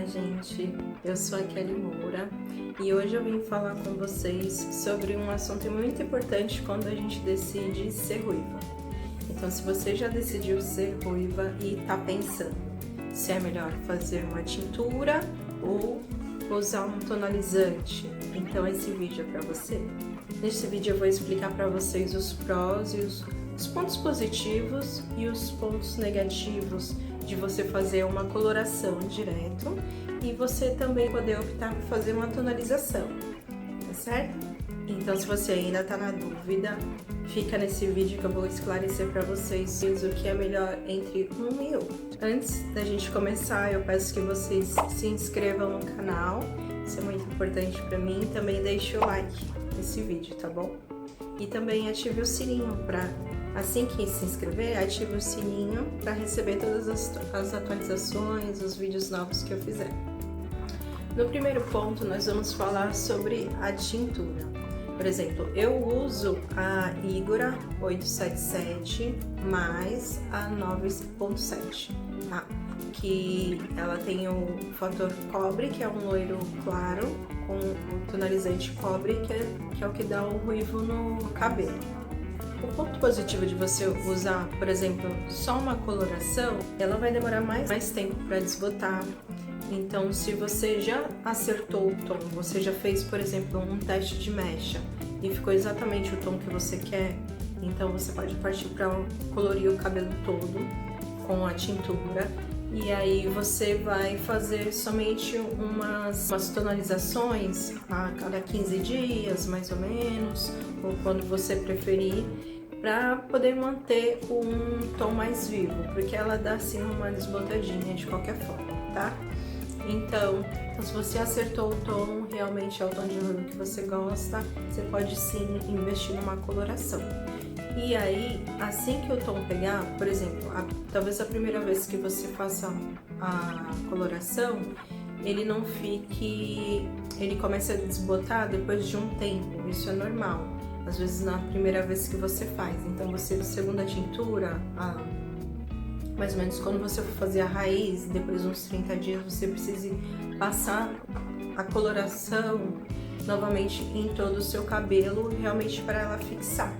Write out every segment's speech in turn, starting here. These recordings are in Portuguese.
gente, eu sou a Kelly Moura e hoje eu vim falar com vocês sobre um assunto muito importante quando a gente decide ser ruiva. Então, se você já decidiu ser ruiva e tá pensando se é melhor fazer uma tintura ou usar um tonalizante, então esse vídeo é para você. Nesse vídeo eu vou explicar para vocês os prós e os pontos positivos e os pontos negativos de você fazer uma coloração direto e você também poder optar por fazer uma tonalização, tá certo? Então, se você ainda tá na dúvida, fica nesse vídeo que eu vou esclarecer para vocês o que é melhor entre um e outro. Antes da gente começar, eu peço que vocês se inscrevam no canal, isso é muito importante para mim, e também deixe o like nesse vídeo, tá bom? E também ative o sininho para, assim que se inscrever, ative o sininho para receber todas as atualizações, os vídeos novos que eu fizer. No primeiro ponto, nós vamos falar sobre a tintura. Por exemplo, eu uso a Igora 877 mais a 9.7, tá? Que ela tem o fator cobre, que é um loiro claro, com o tonalizante cobre, que é o que dá o ruivo no cabelo. O ponto positivo de você usar, por exemplo, só uma coloração, ela vai demorar mais tempo para desbotar. Então, se você já acertou o tom, você já fez, por exemplo, um teste de mecha e ficou exatamente o tom que você quer, então você pode partir para colorir o cabelo todo com a tintura. E aí você vai fazer somente umas tonalizações a cada 15 dias, mais ou menos, ou quando você preferir, para poder manter um tom mais vivo, porque ela dá assim uma desbotadinha de qualquer forma, tá? Então, se você acertou o tom, realmente é o tom de ruivo que você gosta, você pode sim investir numa coloração. E aí, assim que o tom pegar, por exemplo, talvez a primeira vez que você faça a coloração, ele não fique, ele começa a desbotar depois de um tempo, isso é normal. Às vezes na primeira vez que você faz, então você, segunda tintura, mais ou menos quando você for fazer a raiz, depois de uns 30 dias, você precisa passar a coloração novamente em todo o seu cabelo, realmente para ela fixar,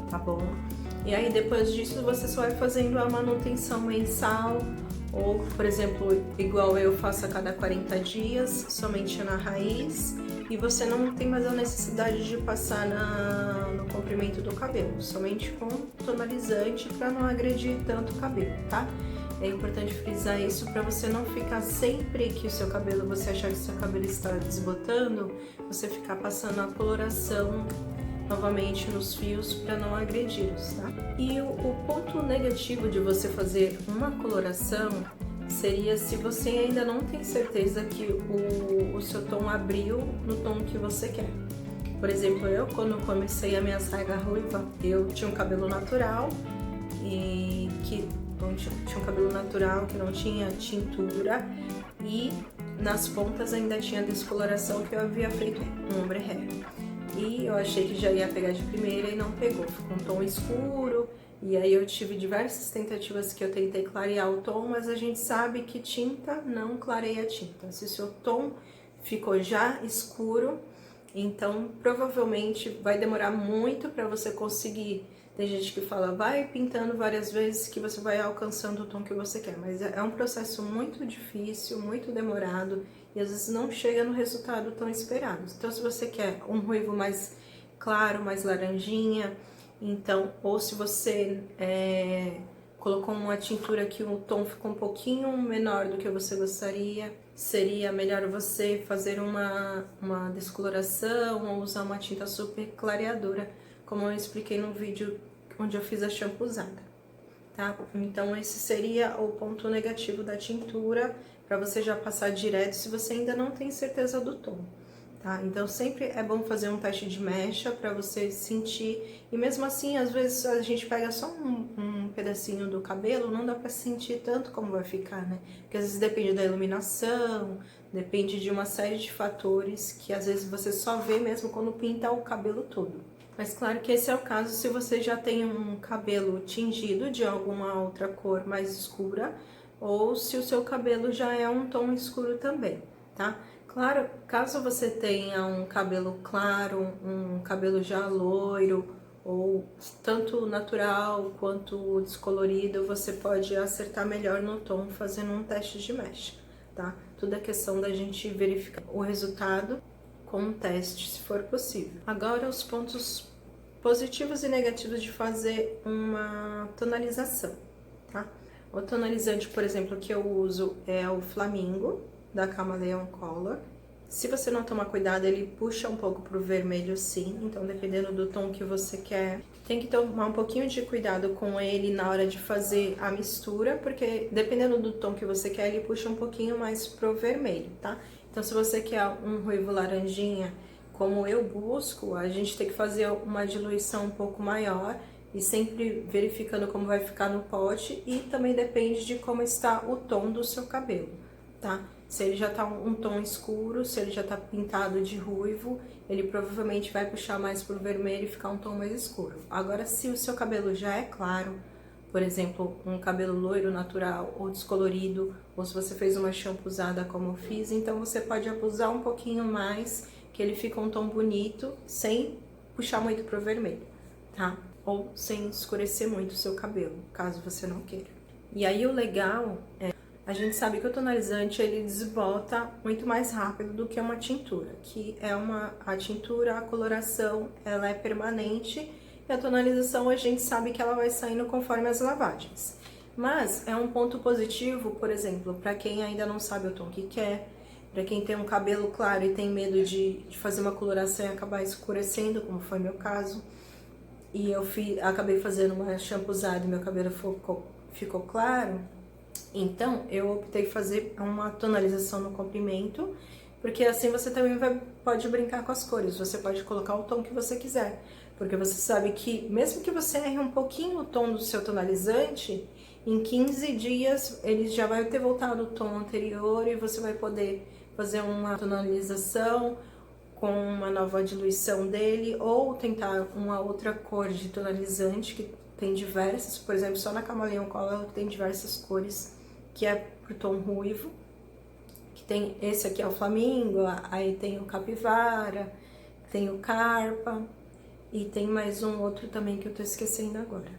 tá bom? E aí depois disso você só vai fazendo a manutenção mensal, ou por exemplo, igual eu faço a cada 40 dias, somente na raiz, e você não tem mais a necessidade de passar no comprimento do cabelo, somente com tonalizante para não agredir tanto o cabelo, tá? É importante frisar isso para você não ficar sempre que o seu cabelo, você achar que o seu cabelo está desbotando, você ficar passando a coloração novamente nos fios para não agredi-los, tá? E o ponto negativo de você fazer uma coloração seria se você ainda não tem certeza que o seu tom abriu no tom que você quer. Por exemplo, eu quando comecei a minha saga ruiva, eu tinha um cabelo natural e que tinha um cabelo natural que não tinha tintura e nas pontas ainda tinha descoloração que eu havia feito um ombre hair. E eu achei que já ia pegar de primeira e não pegou, ficou um tom escuro. E aí eu tive diversas tentativas que eu tentei clarear o tom, mas a gente sabe que tinta não clareia a tinta. Se o seu tom ficou já escuro, então provavelmente vai demorar muito para você conseguir. Tem gente que fala, vai pintando várias vezes que você vai alcançando o tom que você quer, mas é um processo muito difícil, muito demorado e às vezes não chega no resultado tão esperado. Então, se você quer um ruivo mais claro, mais laranjinha, então, ou se você colocou uma tintura que o tom ficou um pouquinho menor do que você gostaria, seria melhor você fazer uma descoloração ou usar uma tinta super clareadora, como eu expliquei no vídeo onde eu fiz a shampoozada, tá? Então, esse seria o ponto negativo da tintura, para você já passar direto se você ainda não tem certeza do tom. Tá? Então, sempre é bom fazer um teste de mecha para você sentir. E mesmo assim, às vezes a gente pega só um pedacinho do cabelo, não dá para sentir tanto como vai ficar, né? Porque às vezes depende da iluminação, depende de uma série de fatores que às vezes você só vê mesmo quando pinta o cabelo todo. Mas claro que esse é o caso se você já tem um cabelo tingido de alguma outra cor mais escura, ou se o seu cabelo já é um tom escuro também, tá? Claro, caso você tenha um cabelo claro, um cabelo já loiro, ou tanto natural quanto descolorido, você pode acertar melhor no tom fazendo um teste de mecha, tá? Tudo é questão da gente verificar o resultado com um teste, se for possível. Agora, os pontos positivos e negativos de fazer uma tonalização, tá? O tonalizante, por exemplo, que eu uso é o Flamingo, da Camaleon Color. Se você não tomar cuidado, ele puxa um pouco pro vermelho sim, então dependendo do tom que você quer, tem que tomar um pouquinho de cuidado com ele na hora de fazer a mistura, porque dependendo do tom que você quer, ele puxa um pouquinho mais pro vermelho, tá? Então se você quer um ruivo laranjinha, como eu busco, a gente tem que fazer uma diluição um pouco maior e sempre verificando como vai ficar no pote, e também depende de como está o tom do seu cabelo, tá? Se ele já tá um tom escuro, se ele já tá pintado de ruivo, ele provavelmente vai puxar mais pro vermelho e ficar um tom mais escuro. Agora, se o seu cabelo já é claro, por exemplo, um cabelo loiro natural ou descolorido, ou se você fez uma shampoozada como eu fiz, então você pode abusar um pouquinho mais, que ele fica um tom bonito, sem puxar muito pro vermelho, tá? Ou sem escurecer muito o seu cabelo, caso você não queira. E aí o legal é, a gente sabe que o tonalizante ele desbota muito mais rápido do que uma tintura, que é a tintura, a coloração, ela é permanente, e a tonalização a gente sabe que ela vai saindo conforme as lavagens. Mas é um ponto positivo, por exemplo, para quem ainda não sabe o tom que quer, para quem tem um cabelo claro e tem medo de fazer uma coloração e acabar escurecendo, como foi meu caso, e eu acabei fazendo uma shampoozada e meu cabelo ficou claro. Então, eu optei por fazer uma tonalização no comprimento, porque assim você também pode brincar com as cores, você pode colocar o tom que você quiser, porque você sabe que mesmo que você erre um pouquinho o tom do seu tonalizante, em 15 dias ele já vai ter voltado o tom anterior e você vai poder fazer uma tonalização com uma nova diluição dele, ou tentar uma outra cor de tonalizante, que tem diversas, por exemplo, só na Camaleon Color tem diversas cores, que é pro tom ruivo, que tem esse aqui é o Flamingo, aí tem o Capivara, tem o Carpa, e tem mais um outro também que eu tô esquecendo agora.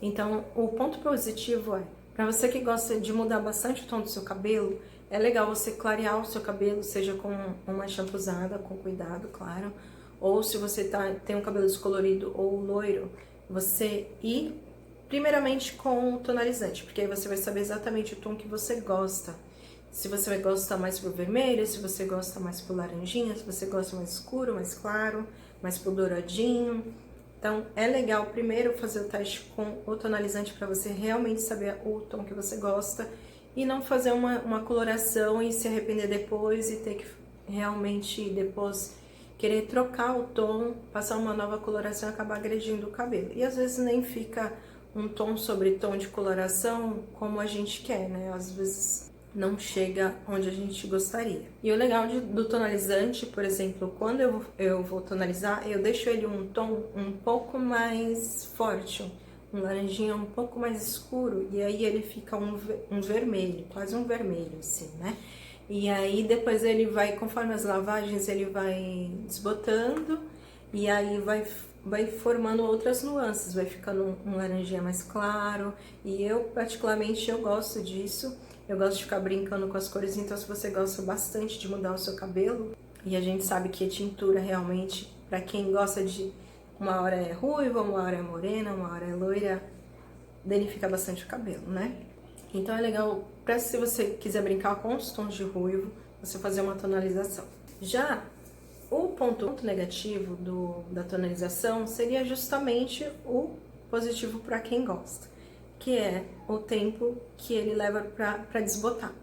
Então, o ponto positivo é, para você que gosta de mudar bastante o tom do seu cabelo, é legal você clarear o seu cabelo, seja com uma shampoozada, com cuidado, claro, ou se você tem um cabelo descolorido ou loiro, você ir primeiramente com o tonalizante, porque aí você vai saber exatamente o tom que você gosta. Se você vai gostar mais pro vermelho, se você gosta mais pro laranjinha, se você gosta mais escuro, mais claro, mais pro douradinho. Então, é legal primeiro fazer o teste com o tonalizante para você realmente saber o tom que você gosta e não fazer uma coloração e se arrepender depois e ter que realmente depois querer trocar o tom, passar uma nova coloração e acabar agredindo o cabelo. E às vezes nem fica um tom sobre tom de coloração como a gente quer, né? Às vezes não chega onde a gente gostaria. E o legal do tonalizante, por exemplo, quando eu vou tonalizar, eu deixo ele um tom um pouco mais forte, um laranjinha um pouco mais escuro, e aí ele fica um vermelho, quase um vermelho assim, né? E aí depois ele vai, conforme as lavagens, ele vai desbotando, e aí vai formando outras nuances, vai ficando um laranjinha mais claro, e eu particularmente eu gosto disso. Eu gosto de ficar brincando com as cores, então se você gosta bastante de mudar o seu cabelo, e a gente sabe que a tintura realmente, pra quem gosta de uma hora é ruiva, uma hora é morena, uma hora é loira, danifica bastante o cabelo, né? Então é legal, se você quiser brincar com os tons de ruivo, você fazer uma tonalização. Já o ponto negativo da tonalização seria justamente o positivo para quem gosta, que é o tempo que ele leva para desbotar,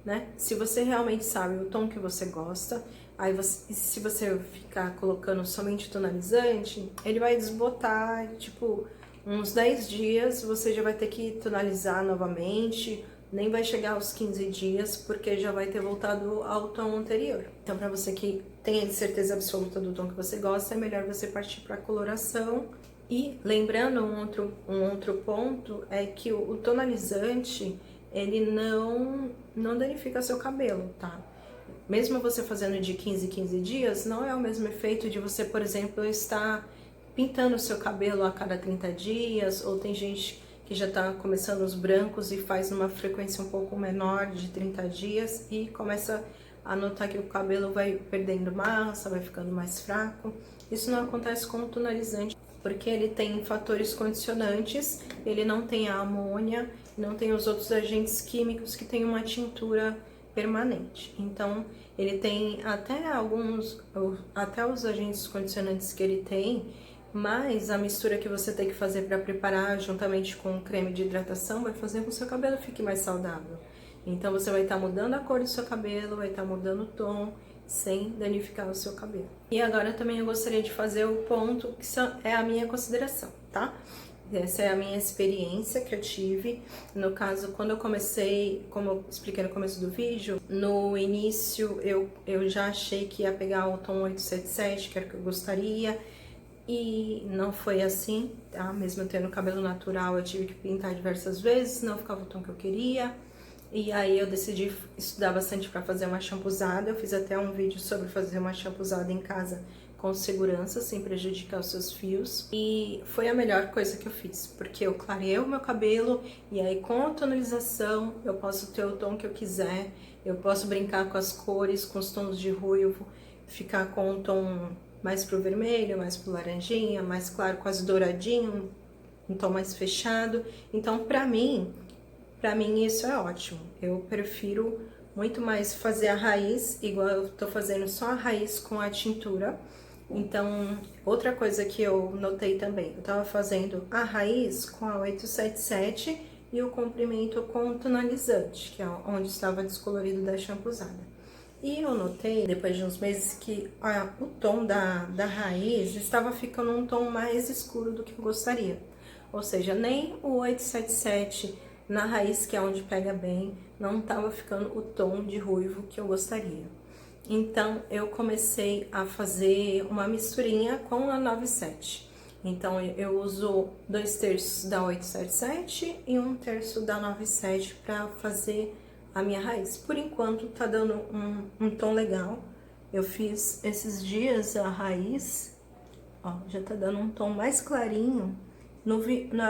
né? Se você realmente sabe o tom que você gosta, aí se você ficar colocando somente tonalizante, ele vai desbotar, tipo, uns 10 dias você já vai ter que tonalizar novamente, nem vai chegar aos 15 dias, porque já vai ter voltado ao tom anterior. Então, para você que tenha certeza absoluta do tom que você gosta, é melhor você partir para a coloração. E lembrando um outro ponto é que o tonalizante ele não danifica seu cabelo, tá? Mesmo você fazendo de 15 em 15 dias, não é o mesmo efeito de você, por exemplo, estar pintando o seu cabelo a cada 30 dias, ou tem gente que já tá começando os brancos e faz numa frequência um pouco menor de 30 dias e começa a notar que o cabelo vai perdendo massa, vai ficando mais fraco. Isso não acontece com o tonalizante, porque ele tem fatores condicionantes, ele não tem a amônia, não tem os outros agentes químicos que tem uma tintura permanente. Então, ele tem até os agentes condicionantes que ele tem, mas a mistura que você tem que fazer para preparar juntamente com o creme de hidratação vai fazer com que o seu cabelo fique mais saudável. Então, você vai estar mudando a cor do seu cabelo, vai estar mudando o tom, sem danificar o seu cabelo. E agora também eu gostaria de fazer o ponto que é a minha consideração, tá? Essa é a minha experiência que eu tive. No caso, quando eu comecei, como eu expliquei no começo do vídeo, no início eu já achei que ia pegar o tom 877, que era o que eu gostaria, e não foi assim, tá? Mesmo eu tendo cabelo natural, eu tive que pintar diversas vezes, não ficava o tom que eu queria. E aí eu decidi estudar bastante para fazer uma shampoozada. Eu fiz até um vídeo sobre fazer uma shampoozada em casa com segurança, sem prejudicar os seus fios. E foi a melhor coisa que eu fiz, porque eu clareei o meu cabelo e aí com a tonalização eu posso ter o tom que eu quiser, eu posso brincar com as cores, com os tons de ruivo, ficar com um tom mais pro vermelho, mais pro laranjinha, mais claro, quase douradinho, um tom mais fechado. Então, pra mim isso é ótimo. Eu prefiro muito mais fazer a raiz, igual eu tô fazendo só a raiz com a tintura. Então, outra coisa que eu notei também, eu tava fazendo a raiz com a 877 e o comprimento com o tonalizante, que é onde estava descolorido da shampoozada. E eu notei, depois de uns meses, que o tom da raiz estava ficando um tom mais escuro do que eu gostaria. Ou seja, nem o 877 na raiz, que é onde pega bem, não estava ficando o tom de ruivo que eu gostaria. Então, eu comecei a fazer uma misturinha com a 97. Então, eu uso 2/3 da 877 e 1/3 da 97 para fazer a minha raiz. Por enquanto, tá dando um tom legal. Eu fiz esses dias a raiz, ó, já tá dando um tom mais clarinho.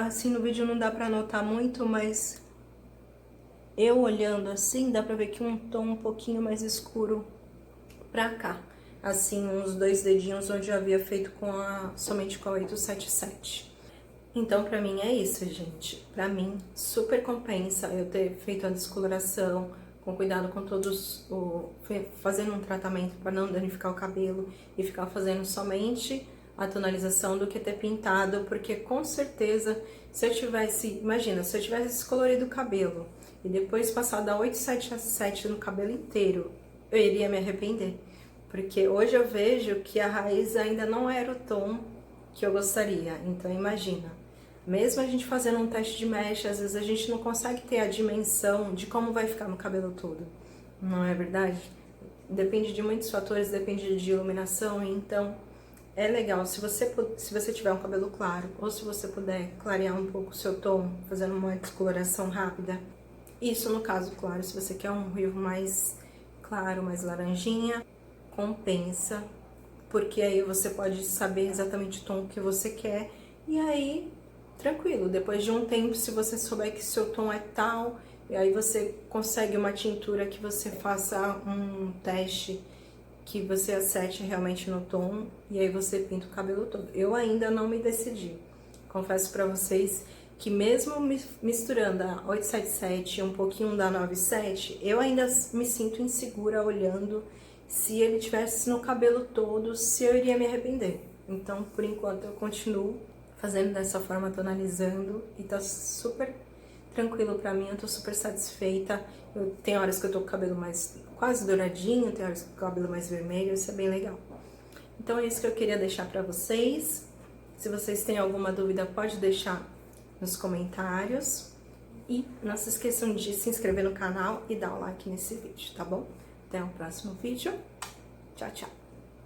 Assim, no vídeo não dá pra notar muito, mas eu olhando assim, dá pra ver que um tom um pouquinho mais escuro pra cá. Assim, uns 2 dedinhos onde eu havia feito somente com a 877. Então, pra mim é isso, gente. Pra mim, super compensa eu ter feito a descoloração, com cuidado com fazendo um tratamento pra não danificar o cabelo e ficar fazendo somente a tonalização do que ter pintado, porque com certeza, se eu tivesse, imagina, se eu tivesse descolorido o cabelo e depois passar da 877 no cabelo inteiro, eu iria me arrepender, porque hoje eu vejo que a raiz ainda não era o tom que eu gostaria. Então imagina, mesmo a gente fazendo um teste de mecha, às vezes a gente não consegue ter a dimensão de como vai ficar no cabelo todo, não é verdade? Depende de muitos fatores, depende de iluminação, então é legal, se você tiver um cabelo claro, ou se você puder clarear um pouco o seu tom, fazendo uma descoloração rápida. Isso no caso, claro, se você quer um ruivo mais claro, mais laranjinha, compensa, porque aí você pode saber exatamente o tom que você quer, e aí, tranquilo, depois de um tempo, se você souber que seu tom é tal, e aí você consegue uma tintura que você faça um teste, que você acerte realmente no tom, e aí você pinta o cabelo todo. Eu ainda não me decidi. Confesso pra vocês que mesmo misturando a 877 e um pouquinho da 97, eu ainda me sinto insegura olhando se ele tivesse no cabelo todo, se eu iria me arrepender. Então, por enquanto, eu continuo fazendo dessa forma, tonalizando, e tá super tranquilo pra mim, eu tô super satisfeita. Tem horas que eu tô com o cabelo mais quase douradinho, tem horas que eu tô com o cabelo mais vermelho, isso é bem legal. Então é isso que eu queria deixar pra vocês. Se vocês têm alguma dúvida, pode deixar nos comentários. E não se esqueçam de se inscrever no canal e dar um like nesse vídeo, tá bom? Até o próximo vídeo. Tchau, tchau!